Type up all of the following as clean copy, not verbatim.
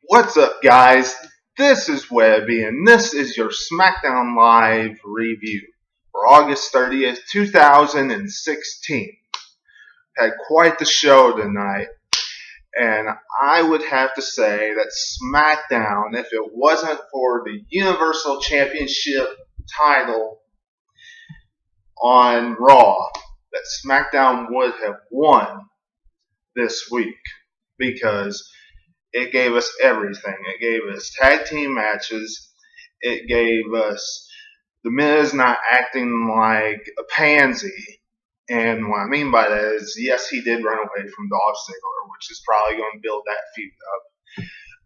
What's up, guys? This is Webby, and this is your SmackDown Live review for August 30th, 2016. Had quite the show tonight, and I would have to say that SmackDown, if it wasn't for the Universal Championship title on Raw, that SmackDown would have won this week because it gave us everything. It gave us tag team matches. It gave us The Miz not acting like a pansy. And what I mean by that is, yes, he did run away from Dolph Ziggler, which is probably going to build that feud up.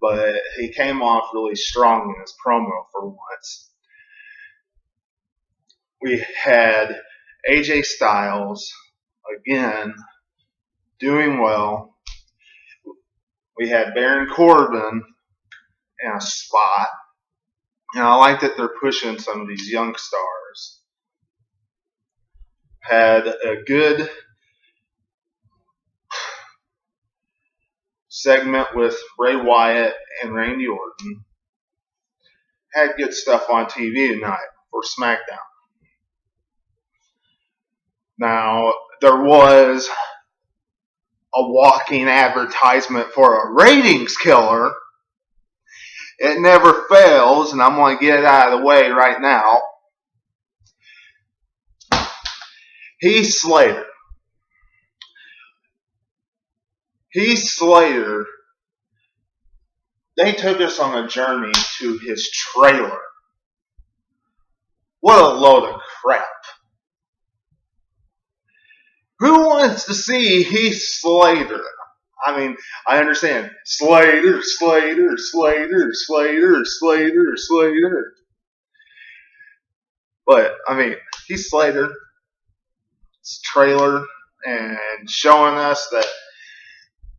But he came off really strong in his promo for once. We had AJ Styles, again, doing well. We had Baron Corbin in a spot. And I like that they're pushing some of these young stars. Had a good segment with Bray Wyatt and Randy Orton. Had good stuff on TV tonight for SmackDown. Now, there was a walking advertisement for a ratings killer. It never fails, and I'm going to get it out of the way right now. Heath Slater. Heath Slater, they took us on a journey to his trailer. What a load of crap. Who wants to see Heath Slater? I mean, I understand. Slater. But, I mean, Heath Slater's trailer and showing us that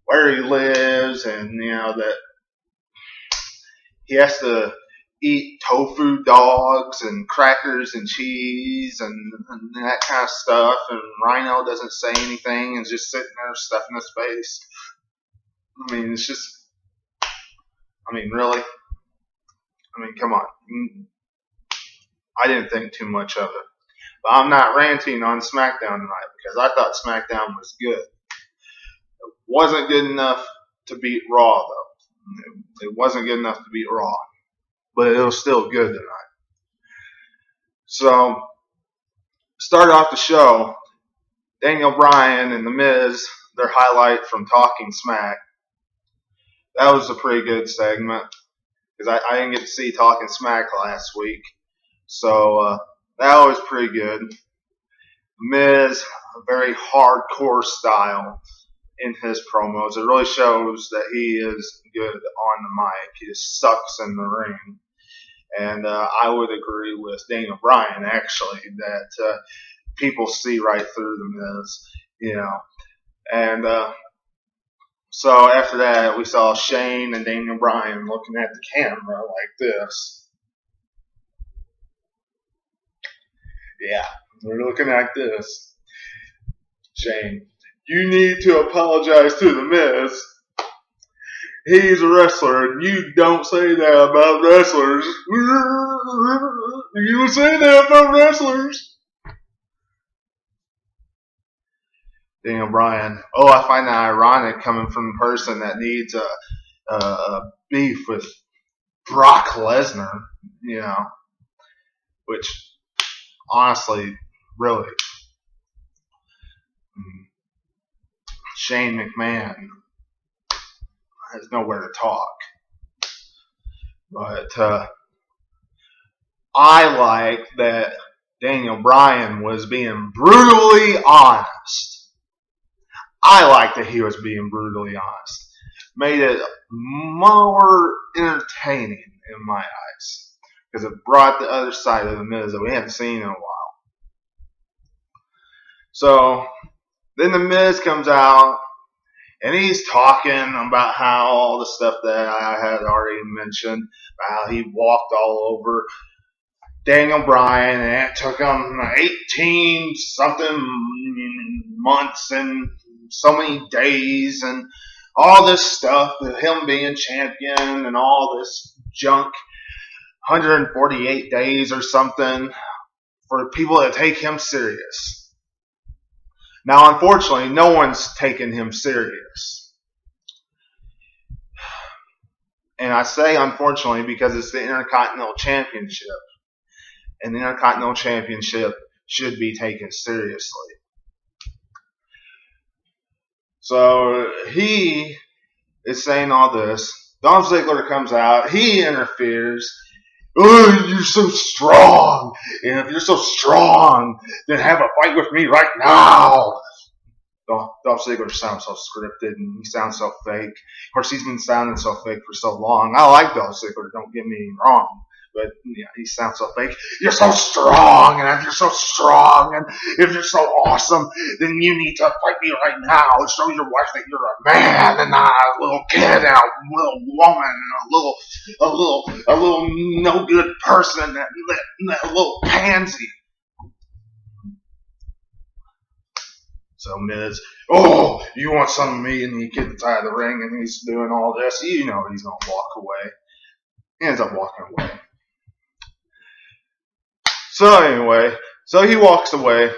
where he lives and, that he has to eat tofu dogs and crackers and cheese and that kind of stuff, and Rhino doesn't say anything and is just sitting there stuffing his face. I mean, it's just, really? Come on. I didn't think too much of it. But I'm not ranting on SmackDown tonight because I thought SmackDown was good. It wasn't good enough to beat Raw, though. It wasn't good enough to beat Raw. But it was still good tonight. So, start off the show, Daniel Bryan and The Miz, their highlight from Talking Smack. That was a pretty good segment because I didn't get to see Talking Smack last week. So, that was pretty good. Miz, a very hardcore style in his promos. It really shows that he is good on the mic. He just sucks in the ring. And I would agree with Daniel Bryan, actually, that people see right through the Miz, And so after that, we saw Shane and Daniel Bryan looking at the camera like this. Yeah, they're looking like this. Shane, you need to apologize to the Miz. He's a wrestler, and you don't say that about wrestlers. You don't say that about wrestlers. Daniel Bryan. Oh, I find that ironic coming from a person that needs a beef with Brock Lesnar, which, honestly, really, Shane McMahon has nowhere to talk. But I like that Daniel Bryan was being brutally honest. I like that he was being brutally honest. Made it more entertaining in my eyes because it brought the other side of the Miz that we haven't seen in a while. So then the Miz comes out and he's talking about how all the stuff that I had already mentioned, how he walked all over Daniel Bryan and it took him 18-something months and so many days and all this stuff, him being champion and all this junk, 148 days or something, for people to take him serious. Now, unfortunately, no one's taken him serious. And I say unfortunately because it's the Intercontinental Championship. And the Intercontinental Championship should be taken seriously. So he is saying all this. Dolph Ziggler comes out. He interferes. Oh, you're so strong. And if you're so strong, then have a fight with me right now. Dolph Ziggler sounds so scripted and he sounds so fake. Of course, he's been sounding so fake for so long. I like Dolph Ziggler, don't get me wrong. But yeah, he sounds so fake. You're so strong, and if you're so strong, and if you're so awesome, then you need to fight me right now and show your wife that you're a man and not a little kid and a little woman and a little no good person, a little pansy. So Miz, oh, you want some of me? And he gets inside of the ring and he's doing all this. You know he's going to walk away. He ends up walking away. So anyway, so he walks away.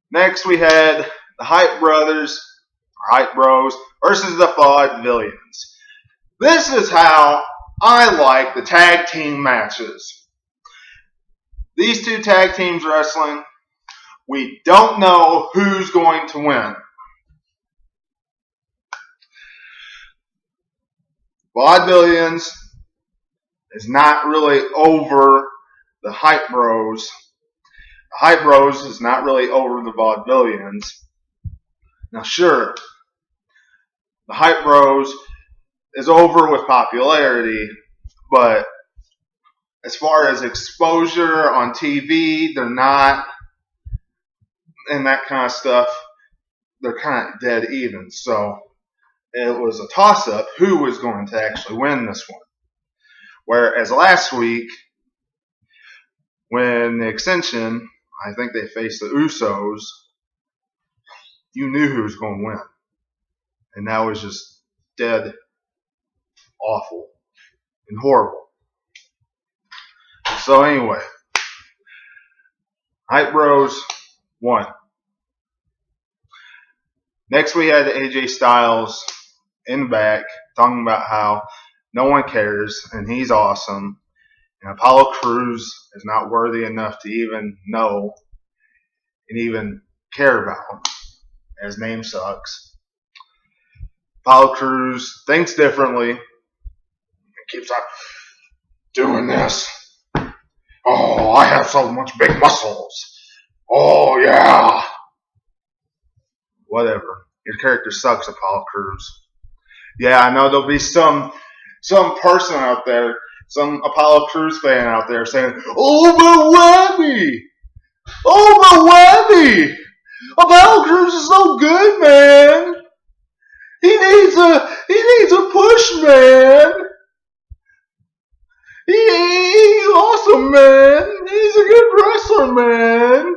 Next we had the Hype Brothers, or Hype Bros, versus the Vaudevillains. This is how I like the tag team matches. These two tag teams wrestling, we don't know who's going to win. Vaudevillains is not really over the Hype Bros. The Hype Bros is not really over the Vaudevillains. Now, sure, the Hype Bros is over with popularity, but as far as exposure on TV, they're not, and that kind of stuff, they're kind of dead even. So it was a toss-up who was going to actually win this one. Whereas last week, when the Ascension, I think they faced the Usos, you knew who was going to win. And that was just dead awful and horrible. So anyway, Hype Bros won. Next we had AJ Styles in the back talking about how no one cares and he's awesome. And Apollo Crews is not worthy enough to even know and even care about him. His name sucks. Apollo Crews thinks differently and keeps on doing this. Oh, I have so much big muscles. Oh, yeah. Whatever. Your character sucks, Apollo Crews. Yeah, I know there'll be some person out there, some Apollo Crews fan out there saying, oh, my whammy! Oh, my whammy! Apollo Crews is so good, man! He needs a push, man! He's awesome, man! He's a good wrestler, man!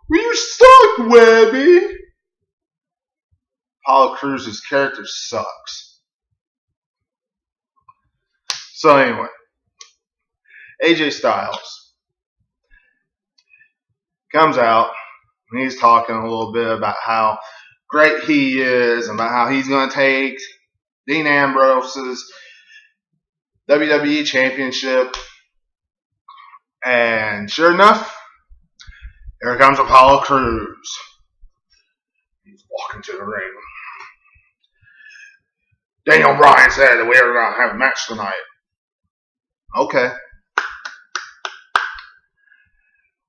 Well, you suck, Webby! Apollo Crews' character sucks. So anyway, AJ Styles comes out and he's talking a little bit about how great he is and about how he's going to take Dean Ambrose's WWE Championship. And sure enough, here comes Apollo Crews. He's walking to the ring. Daniel Bryan said that we were going to have a match tonight. Okay.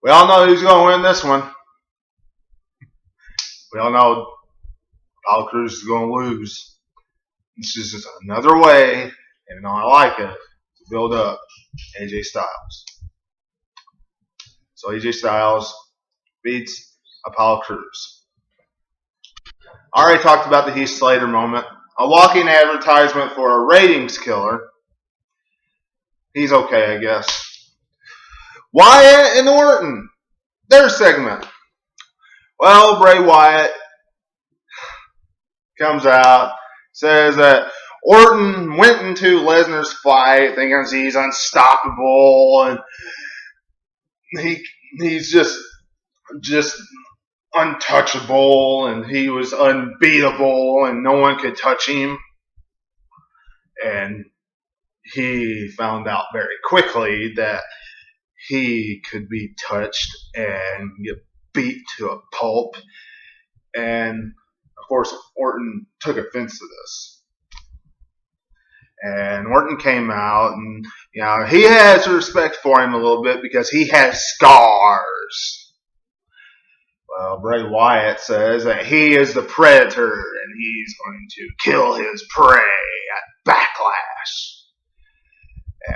We all know who's going to win this one. We all know Apollo Crews is going to lose. It's just another way, even though I like it, to build up AJ Styles. So AJ Styles beats Apollo Crews. I already talked about the Heath Slater moment. A walking advertisement for a ratings killer. He's okay, I guess. Wyatt and Orton. Their segment. Well, Bray Wyatt comes out, says that Orton went into Lesnar's fight thinking he's unstoppable and he's just untouchable and he was unbeatable and no one could touch him. And he found out very quickly that he could be touched and get beat to a pulp. And of course, Orton took offense to this. And Orton came out and, he has respect for him a little bit because he has scars. Well, Bray Wyatt says that he is the Predator and he's going to kill his prey at Backlash. Yeah.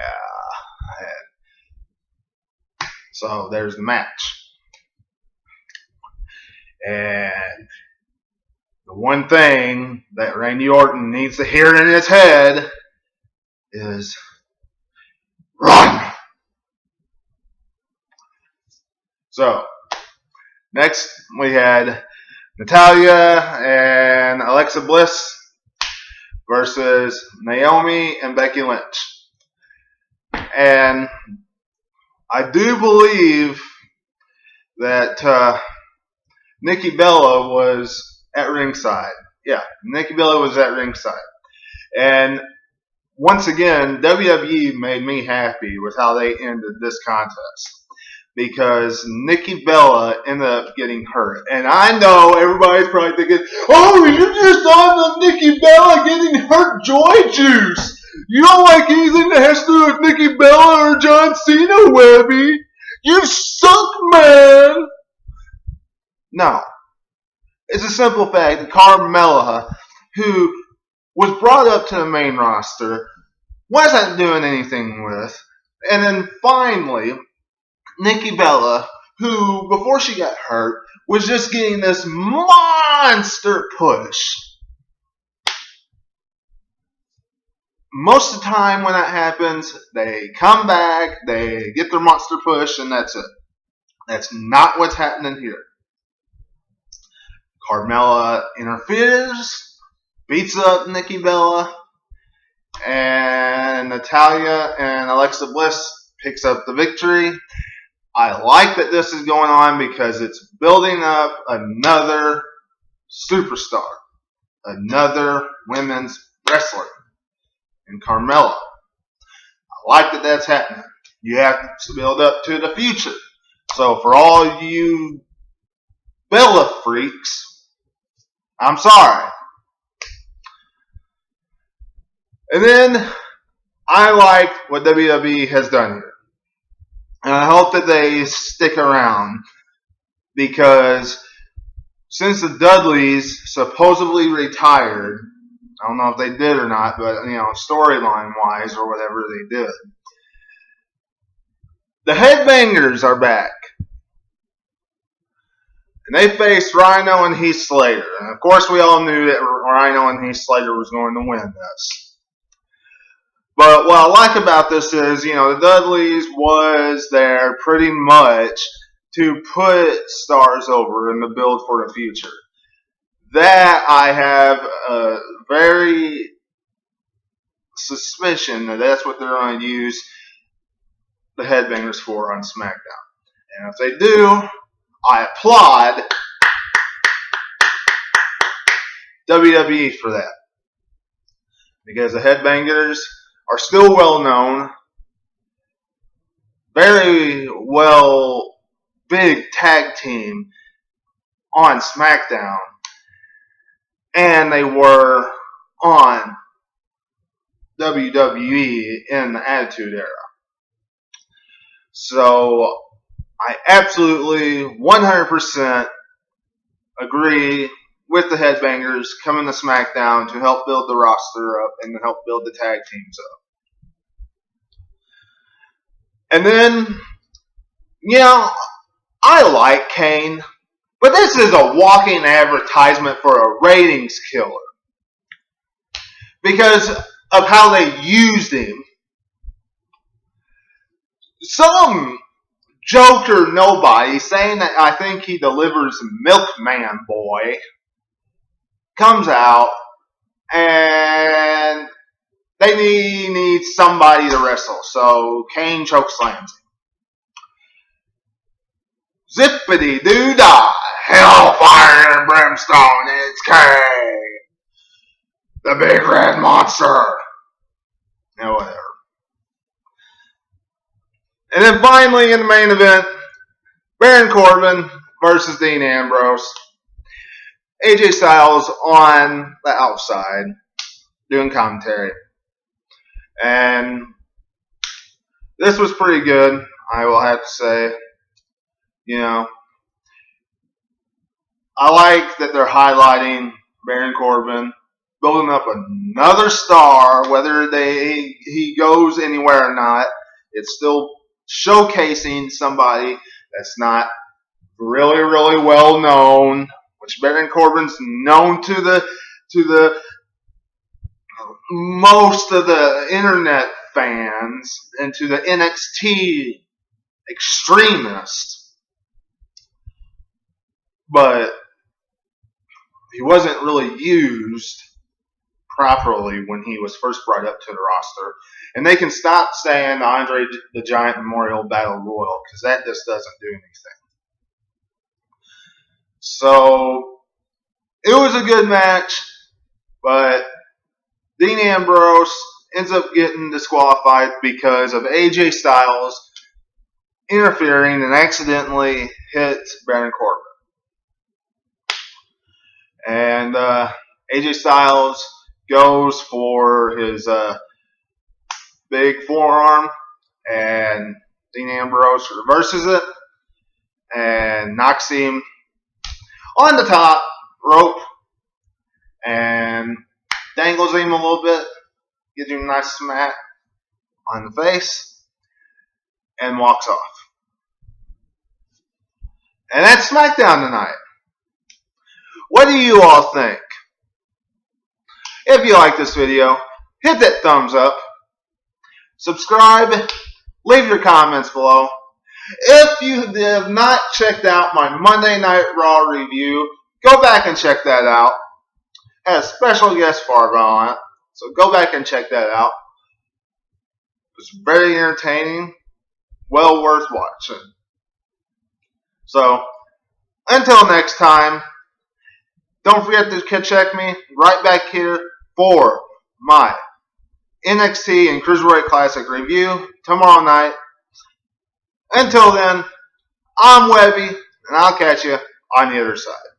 So there's the match. And the one thing that Randy Orton needs to hear in his head is run. So next we had Natalya and Alexa Bliss versus Naomi and Becky Lynch. And I do believe that Nikki Bella was at ringside. Yeah, Nikki Bella was at ringside. And once again, WWE made me happy with how they ended this contest. Because Nikki Bella ended up getting hurt. And I know everybody's probably thinking, oh, you're just on the Nikki Bella getting hurt joy juice. You don't like anything that has to do with Nikki Bella or John Cena, Webby. You suck, man. No. It's a simple fact that Carmella, who was brought up to the main roster, wasn't doing anything with. And then finally, Nikki Bella, who before she got hurt, was just getting this monster push. Most of the time when that happens, they come back, they get their monster push, and that's it. That's not what's happening here. Carmella interferes, beats up Nikki Bella, and Natalya and Alexa Bliss picks up the victory. I like that this is going on because it's building up another superstar, another women's wrestler in Carmella. I like that that's happening. You have to build up to the future. So for all you Bella freaks, I'm sorry. And then I like what WWE has done here. And I hope that they stick around because since the Dudleys supposedly retired, I don't know if they did or not, but storyline wise or whatever they did, the Headbangers are back. And they faced Rhino and Heath Slater. And of course we all knew that Rhino and Heath Slater was going to win this. But what I like about this is, the Dudleys was there pretty much to put stars over and to build for the future. That I have a very suspicion that that's what they're going to use the Headbangers for on SmackDown. And if they do, I applaud WWE for that. Because the Headbangers are still well known, very well big tag team on SmackDown, and they were on WWE in the Attitude Era. So I absolutely 100% agree with the Headbangers coming to SmackDown to help build the roster up and to help build the tag teams up. And then, I like Kane, but this is a walking advertisement for a ratings killer. Because of how they used him. Some joker nobody saying that I think he delivers Milkman Boy comes out, and they need somebody to wrestle. So Kane chokeslams him. Zippity doo dah, hellfire and brimstone. It's Kane, the big red monster. Yeah, whatever. And then finally in the main event, Baron Corbin versus Dean Ambrose. AJ Styles on the outside doing commentary. And this was pretty good, I will have to say. You know, I like that they're highlighting Baron Corbin, building up another star, whether he goes anywhere or not. It's still showcasing somebody that's not really, really well known, which Baron Corbin's known to the most of the internet fans and to the NXT extremists. But he wasn't really used properly when he was first brought up to the roster. And they can stop saying the Andre the Giant Memorial Battle Royal, because that just doesn't do anything. So it was a good match, but Dean Ambrose ends up getting disqualified because of AJ Styles interfering and accidentally hit Baron Corbin. And AJ Styles goes for his big forearm, and Dean Ambrose reverses it and knocks him on the top rope and dangles him a little bit, gives him a nice smack on the face, and walks off. And that's SmackDown tonight. What do you all think? If you like this video, hit that thumbs up, subscribe, leave your comments below. If you have not checked out my Monday Night Raw review, go back and check that out. It has special guest Fargo on it, so go back and check that out. It's very entertaining, well worth watching. So, until next time, don't forget to check me right back here for my NXT and Cruiserweight Classic review tomorrow night. Until then, I'm Webby, and I'll catch you on the other side.